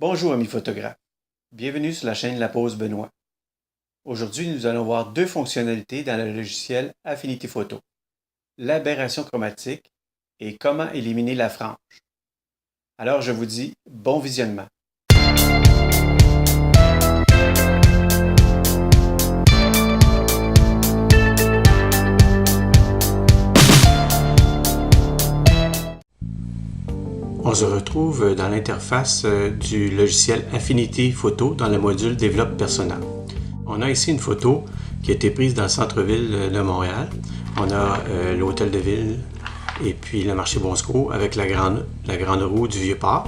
Bonjour amis photographes, bienvenue sur la chaîne La Pause Benoît. Aujourd'hui, nous allons voir deux fonctionnalités dans le logiciel Affinity Photo, l'aberration chromatique et comment éliminer la frange. Alors je vous dis bon visionnement. On se retrouve dans l'interface du logiciel Affinity Photo dans le module Développe Persona. On a ici une photo qui a été prise dans le centre-ville de Montréal. On a l'hôtel de ville et puis le marché Bosco avec la grande roue du Vieux-Port.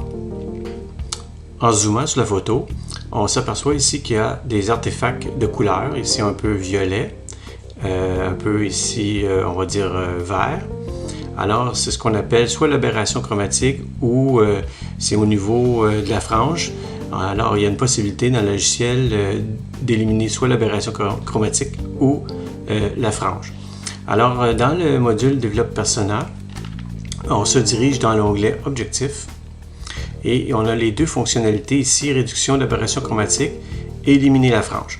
En zoomant sur la photo, on s'aperçoit ici qu'il y a des artefacts de couleurs, ici un peu violet, un peu ici on va dire vert. Alors, c'est ce qu'on appelle soit l'aberration chromatique ou c'est au niveau de la frange. Alors, il y a une possibilité dans le logiciel d'éliminer soit l'aberration chromatique ou la frange. Alors, dans le module Développe Persona, on se dirige dans l'onglet Objectif et on a les deux fonctionnalités ici, réduction d'aberration chromatique et éliminer la frange.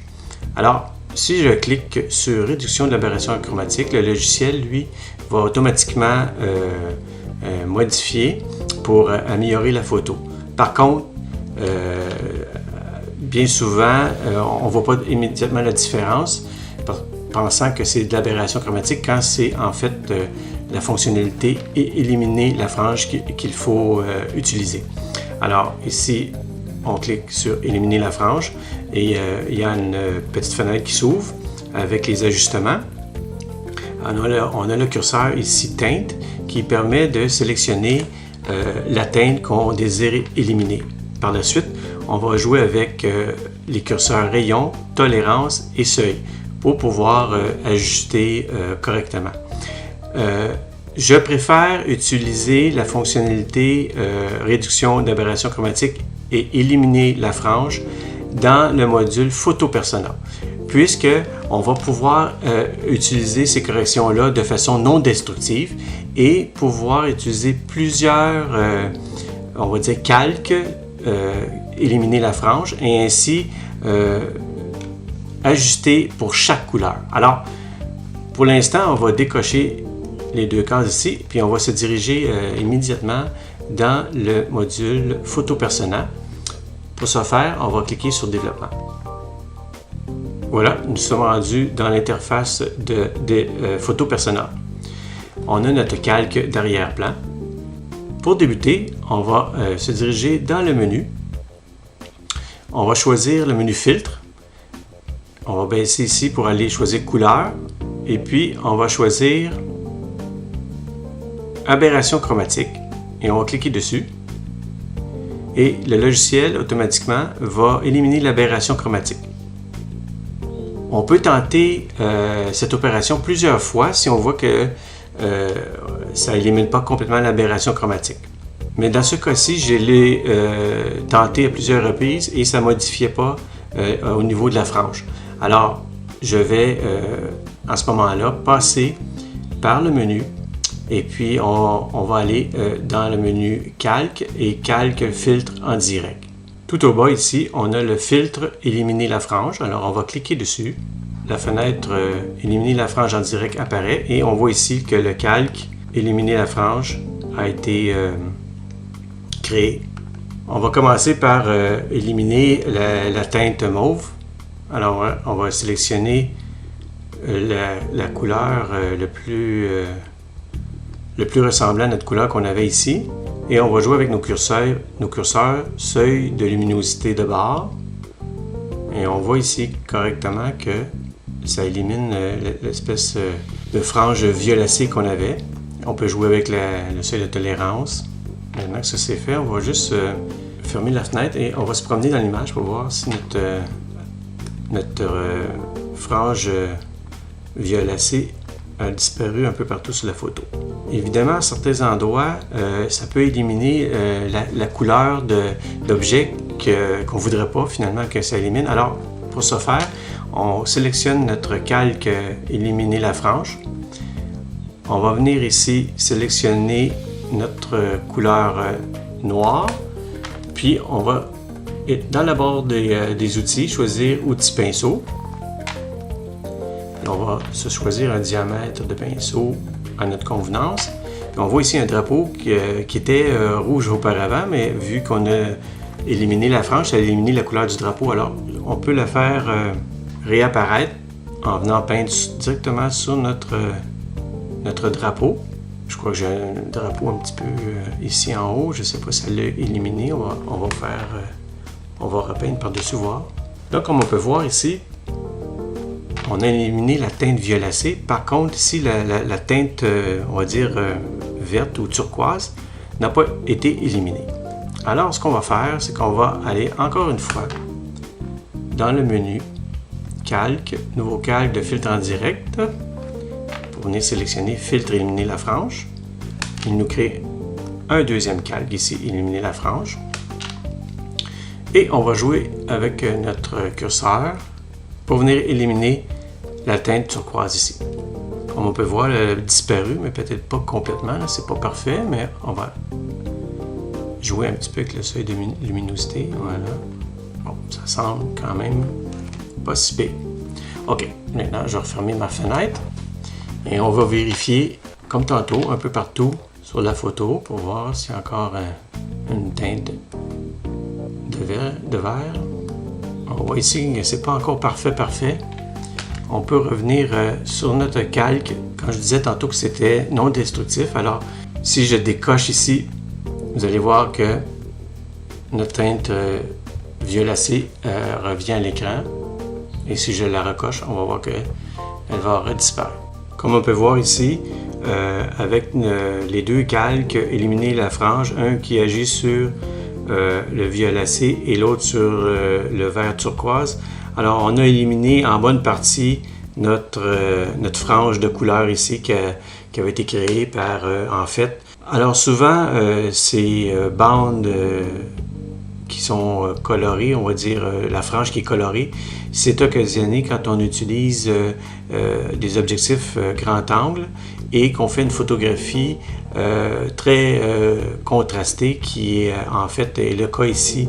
Alors, si je clique sur réduction de l'aberration chromatique, le logiciel, lui, va automatiquement modifier pour améliorer la photo. Par contre, bien souvent, on ne voit pas immédiatement la différence, pensant que c'est de l'aberration chromatique quand c'est en fait la fonctionnalité et éliminer la frange qu'il faut utiliser. Alors ici, on clique sur éliminer la frange et il y a une petite fenêtre qui s'ouvre avec les ajustements. On a le curseur ici teinte qui permet de sélectionner la teinte qu'on désire éliminer. Par la suite, on va jouer avec les curseurs rayon, tolérance et seuil pour pouvoir ajuster correctement. Je préfère utiliser la fonctionnalité réduction d'aberration chromatique et éliminer la frange dans le module Photo Persona, puisque on va pouvoir utiliser ces corrections-là de façon non destructive et pouvoir utiliser plusieurs, on va dire, calques, éliminer la frange et ainsi ajuster pour chaque couleur. Alors, pour l'instant, on va décocher les deux cases ici, puis on va se diriger immédiatement dans le module Photo Persona. Pour ce faire, on va cliquer sur Développement. Voilà, nous sommes rendus dans l'interface de Photo Persona. On a notre calque d'arrière-plan. Pour débuter, on va se diriger dans le menu. On va choisir le menu Filtre. On va baisser ici pour aller choisir Couleur. Et puis, on va choisir Aberration chromatique. Et on va cliquer dessus. Et le logiciel, automatiquement, va éliminer l'aberration chromatique. On peut tenter cette opération plusieurs fois si on voit que ça n'élimine pas complètement l'aberration chromatique. Mais dans ce cas-ci, je l'ai tenté à plusieurs reprises et ça ne modifiait pas au niveau de la frange. Alors, je vais, en ce moment-là, passer par le menu et puis on va aller dans le menu Calque et Calque Filtre en direct. Tout au bas ici, on a le filtre Éliminer la frange. Alors, on va cliquer dessus. La fenêtre Éliminer la frange en direct apparaît et on voit ici que le calque Éliminer la frange a été créé. On va commencer par éliminer la teinte mauve. Alors, on va sélectionner la couleur le plus ressemblant à notre couleur qu'on avait ici. Et on va jouer avec nos curseurs, seuil de luminosité de bord. Et on voit ici correctement que ça élimine l'espèce de frange violacée qu'on avait. On peut jouer avec le seuil de tolérance. Maintenant que ça c'est fait, on va juste fermer la fenêtre et on va se promener dans l'image pour voir si notre frange violacée a disparu un peu partout sur la photo. Évidemment, à certains endroits, ça peut éliminer la couleur d'objets qu'on ne voudrait pas finalement que ça élimine. Alors, pour ce faire, on sélectionne notre calque Éliminer la frange. On va venir ici sélectionner notre couleur noire, puis on va Et dans la barre des outils, choisir Outils pinceau. Et on va se choisir un diamètre de pinceau à notre convenance. Puis on voit ici un drapeau qui était rouge auparavant, mais vu qu'on a éliminé la frange, ça a éliminé la couleur du drapeau. Alors, on peut la faire réapparaître en venant peindre directement sur notre drapeau. Je crois que j'ai un drapeau un petit peu ici en haut. Je ne sais pas si elle l'a éliminé. On va repeindre par-dessus voir. Donc, comme on peut voir ici, on a éliminé la teinte violacée. Par contre, ici, la teinte, on va dire, verte ou turquoise n'a pas été éliminée. Alors, ce qu'on va faire, c'est qu'on va aller encore une fois dans le menu Calque, nouveau calque de filtre en direct. Pour venir sélectionner Filtre, éliminer la frange. Il nous crée un deuxième calque ici, éliminer la frange. Et on va jouer avec notre curseur pour venir éliminer la teinte turquoise ici. Comme on peut voir, elle a disparu, mais peut-être pas complètement. C'est pas parfait, mais on va jouer un petit peu avec le seuil de luminosité. Voilà. Bon, ça semble quand même pas si pire. OK, maintenant je vais refermer ma fenêtre et on va vérifier, comme tantôt, un peu partout sur la photo pour voir s'il y a encore une teinte de vert. On voit ici que c'est pas encore parfait. On peut revenir sur notre calque. Quand je disais tantôt que c'était non destructif, alors si je décoche ici, vous allez voir que notre teinte violacée revient à l'écran. Et si je la recoche, on va voir qu'elle va redisparaître. Comme on peut voir ici, avec les deux calques, éliminer la frange, un qui agit sur le violacé et l'autre sur le vert turquoise. Alors, on a éliminé en bonne partie notre frange de couleur ici qui avait été créée par en fait. Alors, souvent, ces bandes qui sont colorées, on va dire la frange qui est colorée, c'est occasionné quand on utilise des objectifs grand angle et qu'on fait une photographie très contrastée qui est en fait le cas ici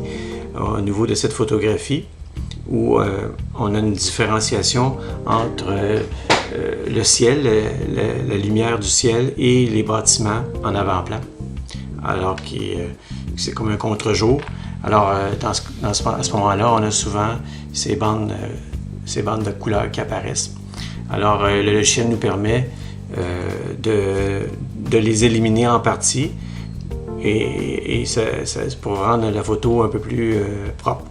au niveau de cette photographie où on a une différenciation entre le ciel, la lumière du ciel et les bâtiments en avant-plan, alors que c'est comme un contre-jour. Alors, à ce moment-là, on a souvent ces bandes de couleurs qui apparaissent. Alors, le logiciel nous permet de les éliminer en partie et ça, pour rendre la photo un peu plus propre.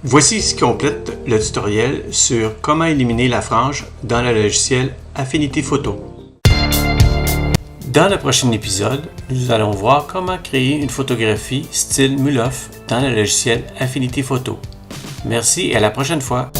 Voici ce qui complète le tutoriel sur comment éliminer la frange dans le logiciel Affinity Photo. Dans le prochain épisode, nous allons voir comment créer une photographie style Muloff dans le logiciel Affinity Photo. Merci et à la prochaine fois!